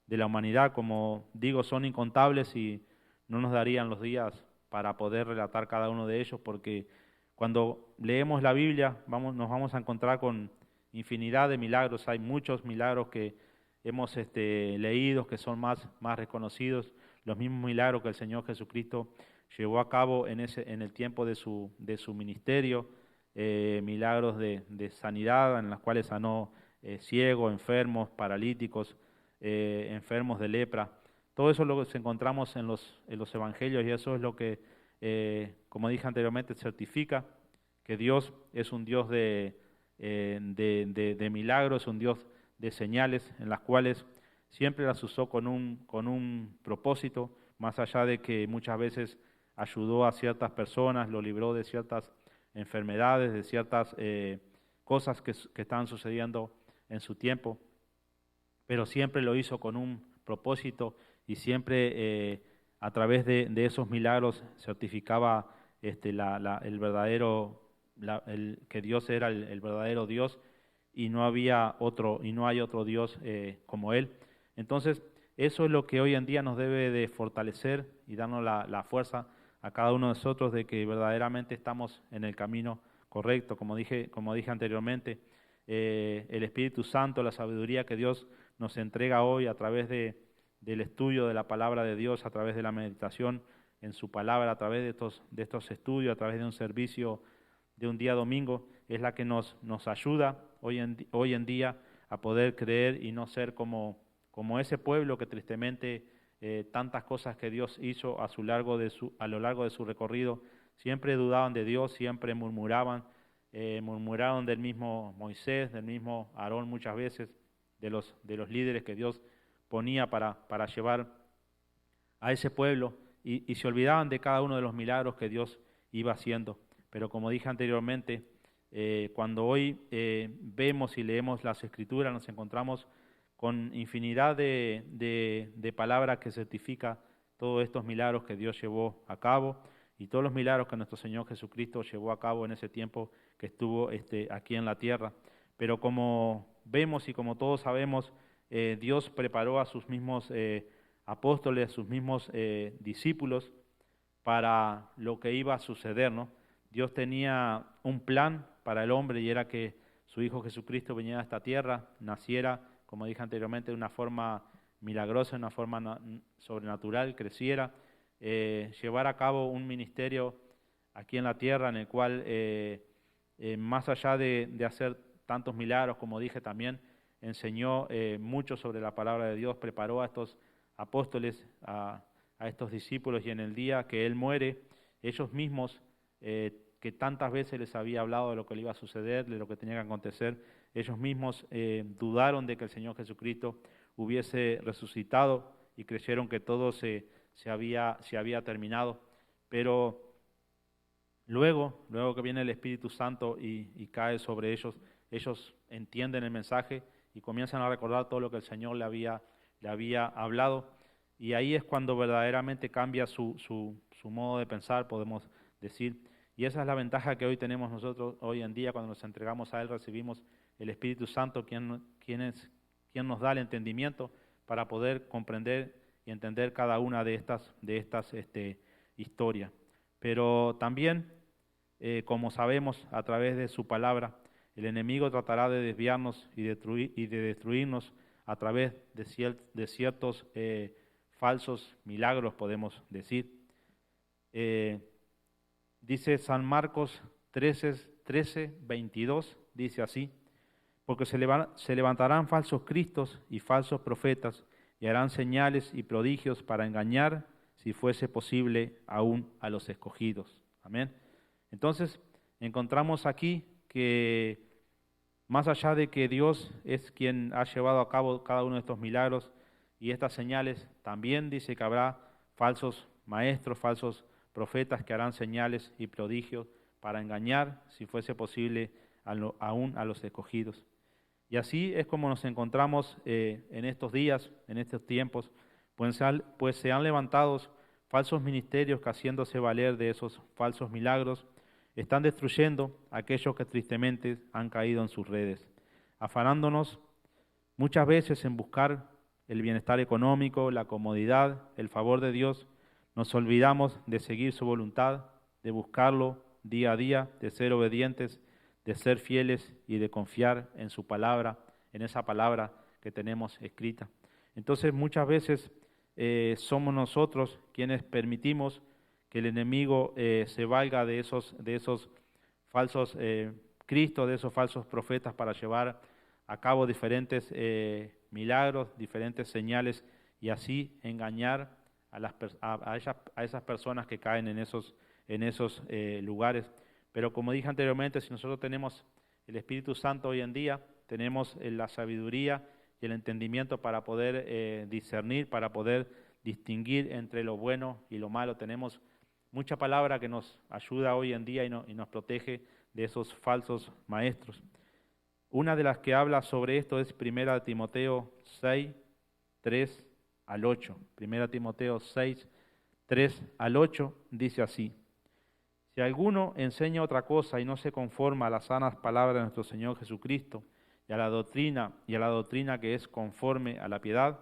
la humanidad. Como digo, son incontables y no nos darían los días para poder relatar cada uno de ellos, porque cuando leemos la Biblia nos vamos a encontrar con infinidad de milagros. Hay muchos milagros que hemos leído, que son más reconocidos, los mismos milagros que el Señor Jesucristo llevó a cabo en el tiempo de su ministerio, milagros de sanidad en los cuales sanó ciegos, enfermos, paralíticos, enfermos de lepra. Todo eso es lo que encontramos en los evangelios, y eso es lo que como dije anteriormente, certifica que Dios es un Dios de milagros, un Dios de señales en las cuales siempre las usó con un propósito, más allá de que muchas veces ayudó a ciertas personas, lo libró de ciertas enfermedades, de ciertas cosas que estaban sucediendo en su tiempo, pero siempre lo hizo con un propósito y siempre a través de esos milagros certificaba el verdadero, que Dios era el verdadero Dios y no había otro, y no hay otro Dios como Él. Entonces, eso es lo que hoy en día nos debe de fortalecer y darnos la fuerza a cada uno de nosotros de que verdaderamente estamos en el camino correcto. Como dije anteriormente, el Espíritu Santo, la sabiduría que Dios nos entrega hoy a través del estudio de la palabra de Dios, a través de la meditación en su palabra, a través de estos estudios, a través de un servicio de un día domingo, es la que nos ayuda hoy en día a poder creer y no ser como ese pueblo que tristemente tantas cosas que Dios hizo a lo largo de su recorrido, siempre dudaban de Dios, siempre murmuraron del mismo Moisés, del mismo Aarón muchas veces, de los líderes que Dios ponía para llevar a ese pueblo y se olvidaban de cada uno de los milagros que Dios iba haciendo. Pero como dije anteriormente, cuando hoy vemos y leemos las Escrituras, nos encontramos con infinidad de palabras que certifica todos estos milagros que Dios llevó a cabo y todos los milagros que nuestro Señor Jesucristo llevó a cabo en ese tiempo que estuvo aquí en la tierra. Pero como vemos y como todos sabemos, Dios preparó a sus mismos apóstoles, sus mismos discípulos para lo que iba a suceder, ¿no? Dios tenía un plan para el hombre y era que su Hijo Jesucristo viniera a esta tierra, naciera, como dije anteriormente, de una forma milagrosa, de una forma sobrenatural, creciera, llevara a cabo un ministerio aquí en la tierra en el cual, más allá de hacer tantos milagros, como dije también, enseñó mucho sobre la palabra de Dios, preparó a estos apóstoles, a estos discípulos, y en el día que Él muere, ellos mismos, que tantas veces les había hablado de lo que le iba a suceder, de lo que tenía que acontecer, ellos mismos dudaron de que el Señor Jesucristo hubiese resucitado y creyeron que todo se había terminado. Pero luego que viene el Espíritu Santo y cae sobre ellos, ellos entienden el mensaje y comienzan a recordar todo lo que el Señor le había hablado. Y ahí es cuando verdaderamente cambia su modo de pensar, podemos decir. Y esa es la ventaja que hoy tenemos nosotros hoy en día, cuando nos entregamos a Él, recibimos el Espíritu Santo, quien nos da el entendimiento para poder comprender y entender cada una de estas historias. Pero también, como sabemos, a través de su palabra, el enemigo tratará de desviarnos y de destruirnos a través de ciertos falsos milagros, podemos decir. Dice San Marcos 13, 22, dice así: porque se levantarán falsos cristos y falsos profetas y harán señales y prodigios para engañar, si fuese posible, aún a los escogidos. Amén. Entonces, encontramos aquí que más allá de que Dios es quien ha llevado a cabo cada uno de estos milagros y estas señales, también dice que habrá falsos maestros, falsos profetas que harán señales y prodigios para engañar, si fuese posible, aún a los escogidos. Y así es como nos encontramos en estos días, en estos tiempos, pues se han levantado falsos ministerios que, haciéndose valer de esos falsos milagros, están destruyendo a aquellos que tristemente han caído en sus redes, afanándonos muchas veces en buscar el bienestar económico, la comodidad, el favor de Dios. Nos olvidamos de seguir su voluntad, de buscarlo día a día, de ser obedientes, de ser fieles y de confiar en su palabra, en esa palabra que tenemos escrita. Entonces muchas veces somos nosotros quienes permitimos que el enemigo se valga de esos falsos cristos, de esos falsos profetas, para llevar a cabo diferentes milagros, diferentes señales, y así engañar a esas personas que caen en en esos lugares. Pero como dije anteriormente, si nosotros tenemos el Espíritu Santo hoy en día, tenemos la sabiduría y el entendimiento para poder discernir, para poder distinguir entre lo bueno y lo malo. Tenemos mucha palabra que nos ayuda hoy en día y nos protege de esos falsos maestros. Una de las que habla sobre esto es 1 Timoteo 6, 3 al 8. 1 Timoteo 6, 3 al 8 dice así: si alguno enseña otra cosa y no se conforma a las sanas palabras de nuestro Señor Jesucristo y a la doctrina que es conforme a la piedad,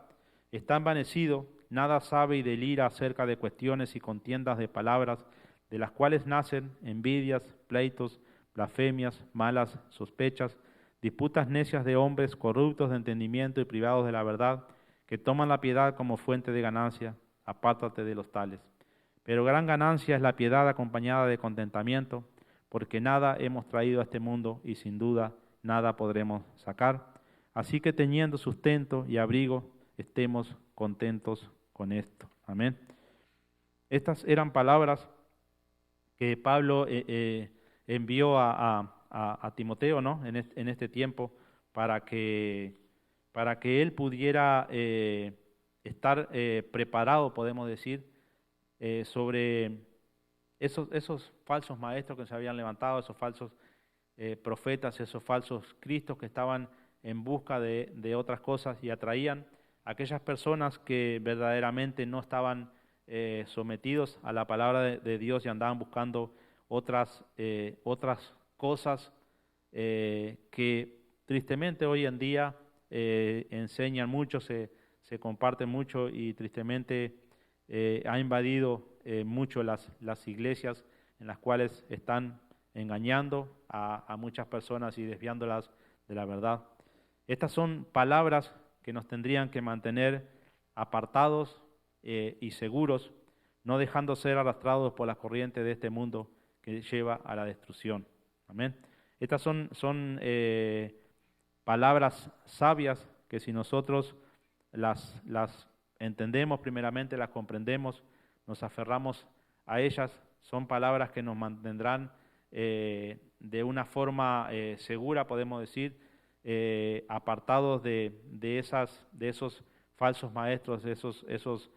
está envanecido, nada sabe y delira acerca de cuestiones y contiendas de palabras, de las cuales nacen envidias, pleitos, blasfemias, malas sospechas, disputas necias de hombres corruptos de entendimiento y privados de la verdad, que toman la piedad como fuente de ganancia. Apártate de los tales. Pero gran ganancia es la piedad acompañada de contentamiento, porque nada hemos traído a este mundo y sin duda nada podremos sacar. Así que teniendo sustento y abrigo, estemos contentos con esto. Amén. Estas eran palabras que Pablo envió a Timoteo, ¿no? en este tiempo para que él pudiera estar preparado, podemos decir, sobre esos falsos maestros que se habían levantado, esos falsos profetas, esos falsos cristos que estaban en busca de otras cosas y atraían a aquellas personas que verdaderamente no estaban sometidos a la palabra de Dios y andaban buscando otras cosas que tristemente hoy en día enseñan mucho, se comparten mucho y tristemente ha invadido mucho las iglesias en las cuales están engañando a muchas personas y desviándolas de la verdad. Estas son palabras que nos tendrían que mantener apartados y seguros, no dejando ser arrastrados por las corrientes de este mundo que lleva a la destrucción. Amén. Estas son palabras sabias que si nosotros las entendemos primeramente, las comprendemos, nos aferramos a ellas, son palabras que nos mantendrán de una forma segura, podemos decir, apartados de esos falsos maestros, de esos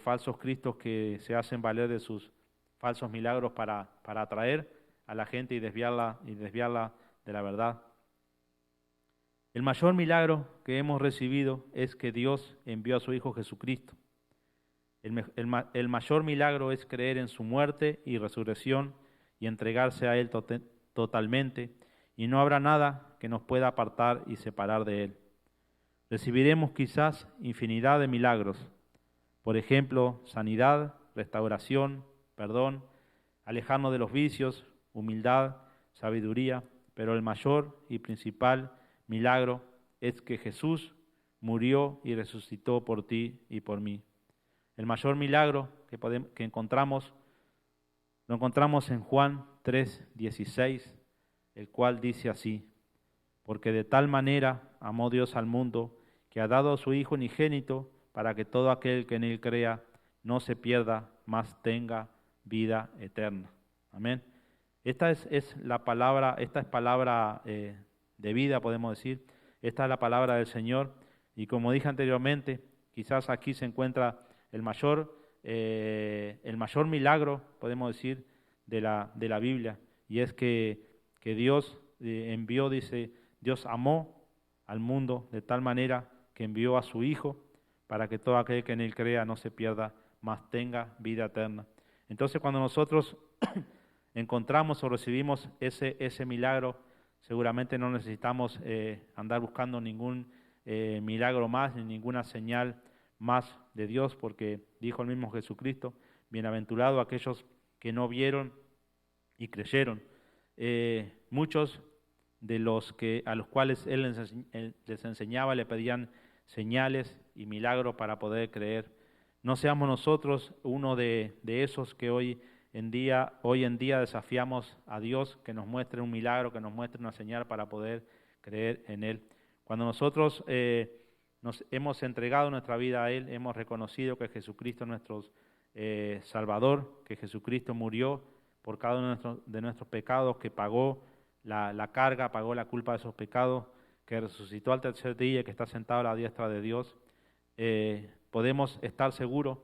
falsos cristos que se hacen valer de sus falsos milagros para atraer a la gente y desviarla de la verdad. El mayor milagro que hemos recibido es que Dios envió a su Hijo Jesucristo. El mayor milagro es creer en su muerte y resurrección y entregarse a Él totalmente, y no habrá nada que nos pueda apartar y separar de Él. Recibiremos quizás infinidad de milagros, por ejemplo, sanidad, restauración, perdón, alejarnos de los vicios, humildad, sabiduría, pero el mayor y principal milagro es que Jesús murió y resucitó por ti y por mí. El mayor milagro que encontramos, lo encontramos en Juan 3:16, el cual dice así: porque de tal manera amó Dios al mundo, que ha dado a su Hijo unigénito, para que todo aquel que en Él crea no se pierda, mas tenga vida eterna. Amén. Esta es la palabra, esta es palabra de vida, podemos decir. Esta es la palabra del Señor. Y como dije anteriormente, quizás aquí se encuentra el mayor milagro, podemos decir, de la Biblia. Y es que Dios envió, dice, Dios amó al mundo de tal manera que envió a su Hijo para que todo aquel que en Él crea no se pierda, mas tenga vida eterna. Entonces, cuando nosotros encontramos o recibimos ese milagro, seguramente no necesitamos andar buscando ningún milagro más, ni ninguna señal más de Dios, porque dijo el mismo Jesucristo: bienaventurados aquellos que no vieron y creyeron. Muchos de los a los cuales Él les enseñaba le pedían señales y milagros para poder creer. No seamos nosotros uno de esos que hoy en día desafiamos a Dios que nos muestre un milagro, que nos muestre una señal para poder creer en Él. Cuando nosotros nos hemos entregado nuestra vida a Él, hemos reconocido que Jesucristo es Salvador, que Jesucristo murió por cada uno de nuestros pecados, que pagó la carga, pagó la culpa de esos pecados, que resucitó al tercer día y que está sentado a la diestra de Dios. Podemos estar seguros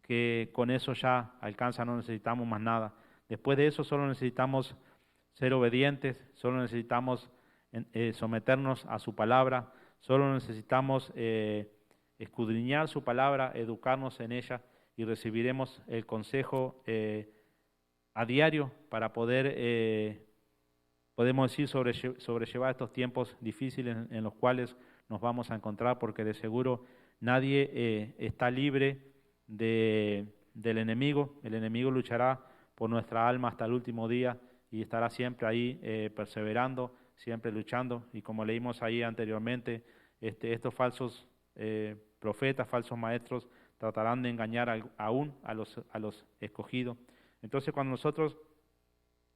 que con eso ya alcanza, no necesitamos más nada. Después de eso solo necesitamos ser obedientes, solo necesitamos someternos a su palabra, solo necesitamos escudriñar su palabra, educarnos en ella y recibiremos el consejo a diario para poder, podemos decir, sobrellevar estos tiempos difíciles en los cuales nos vamos a encontrar, porque de seguro nadie está libre del enemigo. El enemigo luchará por nuestra alma hasta el último día y estará siempre ahí perseverando, siempre luchando. Y como leímos ahí anteriormente, estos falsos profetas, falsos maestros, tratarán de engañar aún a los escogidos. Entonces, cuando nosotros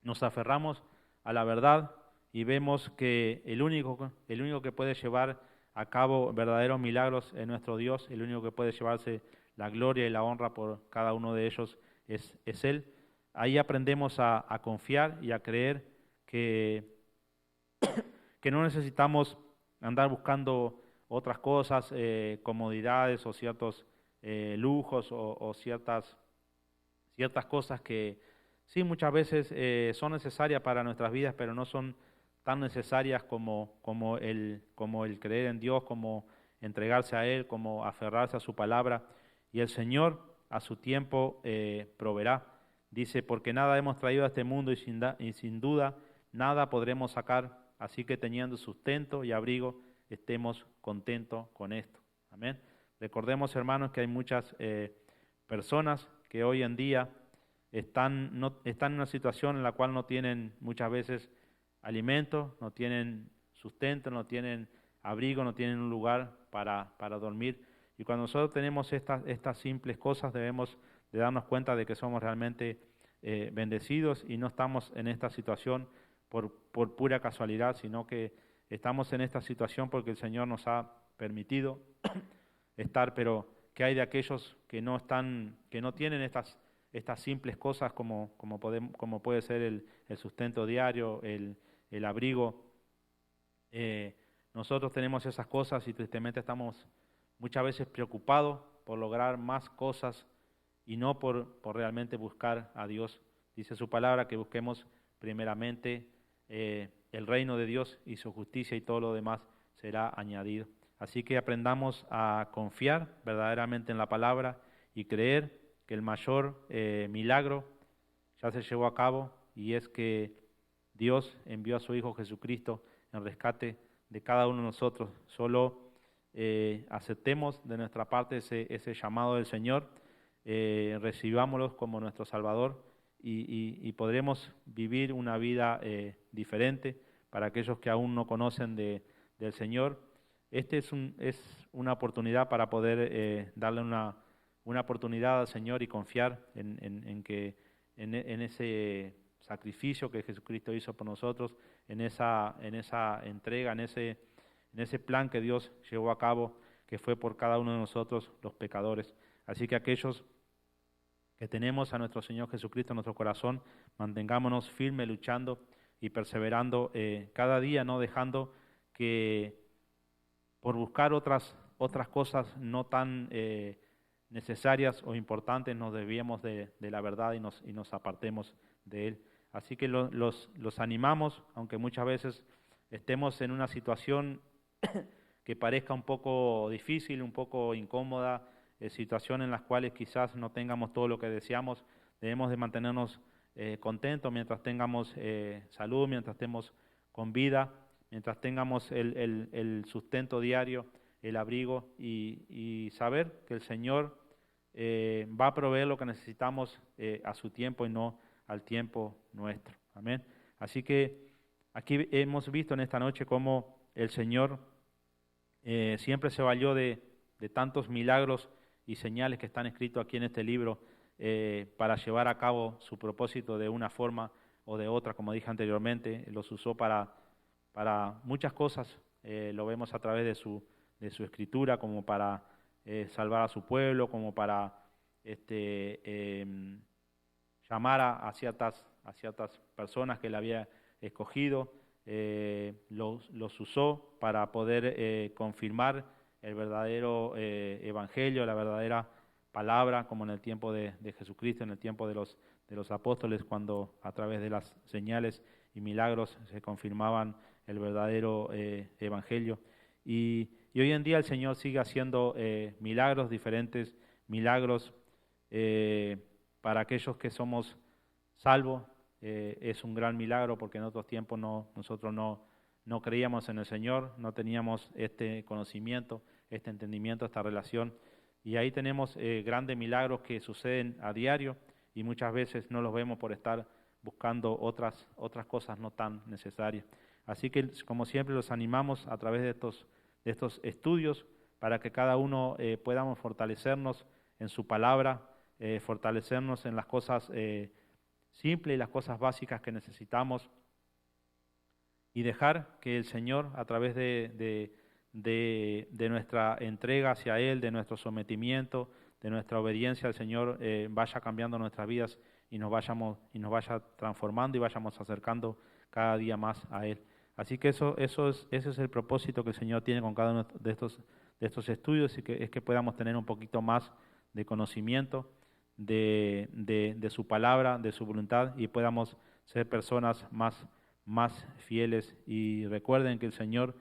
nos aferramos a la verdad y vemos que el único que puede llevar a cabo verdaderos milagros es nuestro Dios, el único que puede llevarse la gloria y la honra por cada uno de ellos es Él. Ahí aprendemos a confiar y a creer que no necesitamos andar buscando otras cosas, comodidades o ciertos lujos o ciertas cosas que sí muchas veces son necesarias para nuestras vidas, pero no son tan necesarias como el creer en Dios, como entregarse a Él, como aferrarse a su palabra. Y el Señor a su tiempo proveerá. Dice, porque nada hemos traído a este mundo y sin duda nada podremos sacar, así que teniendo sustento y abrigo, estemos contentos con esto. Amén. Recordemos, hermanos, que hay muchas personas que hoy en día están en una situación en la cual no tienen muchas veces alimento, no tienen sustento, no tienen abrigo, no tienen un lugar para dormir. Y cuando nosotros tenemos estas simples cosas, debemos de darnos cuenta de que somos realmente bendecidos y no estamos en esta situación por pura casualidad, sino que estamos en esta situación porque el Señor nos ha permitido estar, pero ¿qué hay de aquellos que no tienen estas simples cosas como puede ser el sustento diario, el abrigo? Nosotros tenemos esas cosas y tristemente estamos muchas veces preocupados por lograr más cosas y no por realmente buscar a Dios. Dice su palabra que busquemos primeramente el reino de Dios y su justicia, y todo lo demás será añadido. Así que aprendamos a confiar verdaderamente en la palabra y creer que el mayor milagro ya se llevó a cabo, y es que Dios envió a su Hijo Jesucristo en rescate de cada uno de nosotros. Solo aceptemos de nuestra parte ese llamado del Señor, recibámoslo como nuestro Salvador y podremos vivir una vida diferente para aquellos que aún no conocen del Señor. Es una oportunidad para poder darle una oportunidad al Señor y confiar en ese sacrificio que Jesucristo hizo por nosotros, en esa entrega, en ese plan que Dios llevó a cabo, que fue por cada uno de nosotros los pecadores. Así que aquellos que tenemos a nuestro Señor Jesucristo en nuestro corazón, mantengámonos firmes, luchando y perseverando cada día, no dejando que por buscar otras cosas no tan necesarias o importantes nos desviemos de la verdad y nos apartemos de Él. Así que los animamos, aunque muchas veces estemos en una situación que parezca un poco difícil, un poco incómoda, situación en las cuales quizás no tengamos todo lo que deseamos. Debemos de mantenernos contentos mientras tengamos salud, mientras estemos con vida, mientras tengamos el sustento diario, el abrigo, y saber que el Señor va a proveer lo que necesitamos a su tiempo y no al tiempo nuestro. Amén. Así que aquí hemos visto en esta noche cómo el Señor siempre se valió de tantos milagros y señales que están escritos aquí en este libro para llevar a cabo su propósito de una forma o de otra. Como dije anteriormente, los usó para muchas cosas. Lo vemos a través de su escritura, como para salvar a su pueblo, como para llamar a ciertas personas que él había escogido, los usó para poder confirmar el verdadero evangelio, la verdadera palabra, como en el tiempo de Jesucristo, en el tiempo de los apóstoles, cuando a través de las señales y milagros se confirmaban el verdadero evangelio. Y hoy en día el Señor sigue haciendo milagros, diferentes milagros para aquellos que somos salvos. Es un gran milagro porque en otros tiempos nosotros no creíamos en el Señor, no teníamos este conocimiento, este entendimiento, esta relación. Y ahí tenemos grandes milagros que suceden a diario y muchas veces no los vemos por estar buscando otras cosas no tan necesarias. Así que, como siempre, los animamos a través de estos estudios para que cada uno podamos fortalecernos en su palabra, fortalecernos en las cosas simples y las cosas básicas que necesitamos y dejar que el Señor, a través de nuestra entrega hacia Él, de nuestro sometimiento, de nuestra obediencia al Señor, vaya cambiando nuestras vidas y nos vaya transformando y vayamos acercando cada día más a Él. Así que ese es el propósito que el Señor tiene con cada uno de estos estudios, y es que podamos tener un poquito más de conocimiento de su palabra, de su voluntad, y podamos ser personas más fieles. Y recuerden que el Señor,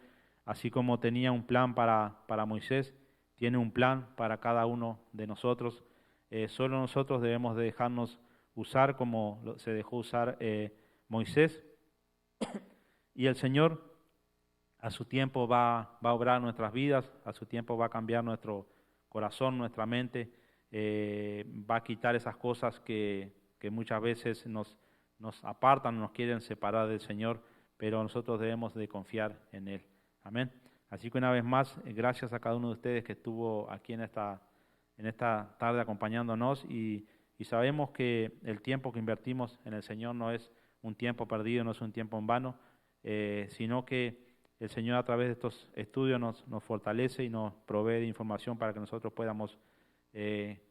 así como tenía un plan para Moisés, tiene un plan para cada uno de nosotros. Solo nosotros debemos de dejarnos usar como se dejó usar Moisés, y el Señor a su tiempo va a obrar nuestras vidas, a su tiempo va a cambiar nuestro corazón, nuestra mente, va a quitar esas cosas que muchas veces nos apartan, nos quieren separar del Señor, pero nosotros debemos de confiar en Él. Amén. Así que una vez más, gracias a cada uno de ustedes que estuvo aquí en esta tarde acompañándonos, y sabemos que el tiempo que invertimos en el Señor no es un tiempo perdido, no es un tiempo en vano, sino que el Señor a través de estos estudios nos fortalece y nos provee de información para que nosotros podamos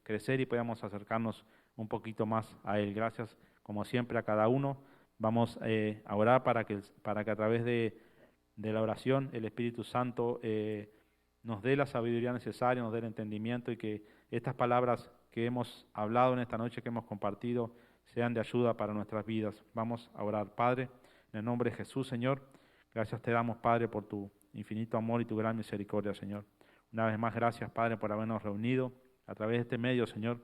crecer y podamos acercarnos un poquito más a Él. Gracias, como siempre, a cada uno. Vamos a orar para que a través de la oración el Espíritu Santo nos dé la sabiduría necesaria, nos dé el entendimiento, y que estas palabras que hemos hablado en esta noche, que hemos compartido, sean de ayuda para nuestras vidas. Vamos a orar. Padre, en el nombre de Jesús, Señor, gracias te damos, Padre, por tu infinito amor y tu gran misericordia, Señor. Una vez más, gracias, Padre, por habernos reunido a través de este medio, Señor,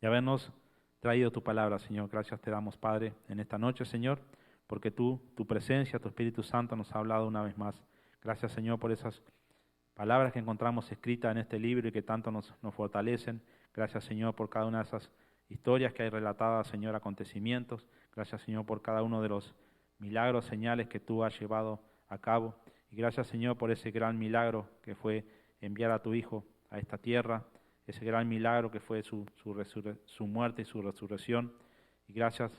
y habernos traído tu palabra, Señor. Gracias te damos, Padre, en esta noche, Señor, porque tu presencia, tu Espíritu Santo nos ha hablado una vez más. Gracias, Señor, por esas palabras que encontramos escritas en este libro y que tanto nos fortalecen. Gracias, Señor, por cada una de esas historias que hay relatadas, Señor, acontecimientos. Gracias, Señor, por cada uno de los milagros, señales que tú has llevado a cabo. Y gracias, Señor, por ese gran milagro que fue enviar a tu Hijo a esta tierra, ese gran milagro que fue su muerte y su resurrección. Y gracias,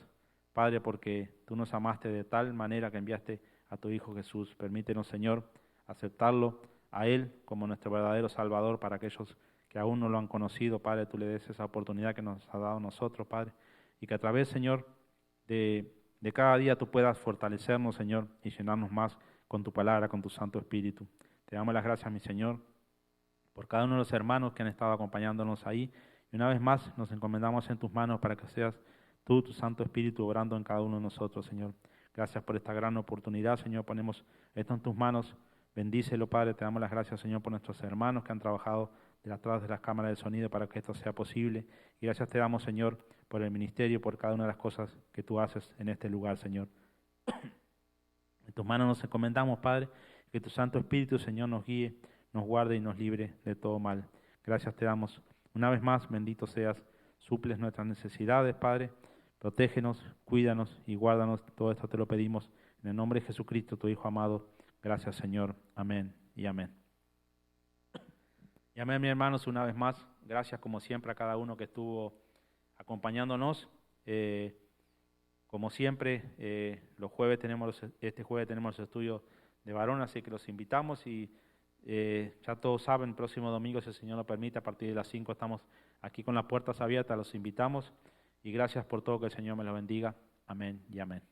Padre, porque tú nos amaste de tal manera que enviaste a tu Hijo Jesús. Permítenos, Señor, aceptarlo a Él como nuestro verdadero Salvador. Para aquellos que aún no lo han conocido, Padre, tú le des esa oportunidad que nos ha dado a nosotros, Padre, y que a través, Señor, de cada día tú puedas fortalecernos, Señor, y llenarnos más con tu palabra, con tu Santo Espíritu. Te damos las gracias, mi Señor, por cada uno de los hermanos que han estado acompañándonos ahí. Y una vez más nos encomendamos en tus manos para que seas tú, tu Santo Espíritu, obrando en cada uno de nosotros, Señor. Gracias por esta gran oportunidad, Señor. Ponemos esto en tus manos. Bendícelo, Padre. Te damos las gracias, Señor, por nuestros hermanos que han trabajado detrás de las cámaras de sonido para que esto sea posible. Y gracias te damos, Señor, por el ministerio, por cada una de las cosas que tú haces en este lugar, Señor. En tus manos nos encomendamos, Padre, que tu Santo Espíritu, Señor, nos guíe, nos guarde y nos libre de todo mal. Gracias te damos. Una vez más, bendito seas, suples nuestras necesidades, Padre. Protégenos, cuídanos y guárdanos. Todo esto te lo pedimos en el nombre de Jesucristo, tu Hijo amado. Gracias, Señor. Amén y amén. Y amén, mis hermanos, una vez más. Gracias, como siempre, a cada uno que estuvo acompañándonos. Como siempre, este jueves tenemos los estudios de varón, así que los invitamos, y Ya todos saben, próximo domingo, si el Señor lo permite, a partir de las 5 estamos aquí con las puertas abiertas, los invitamos y gracias por todo, que el Señor me los bendiga. Amén y amén.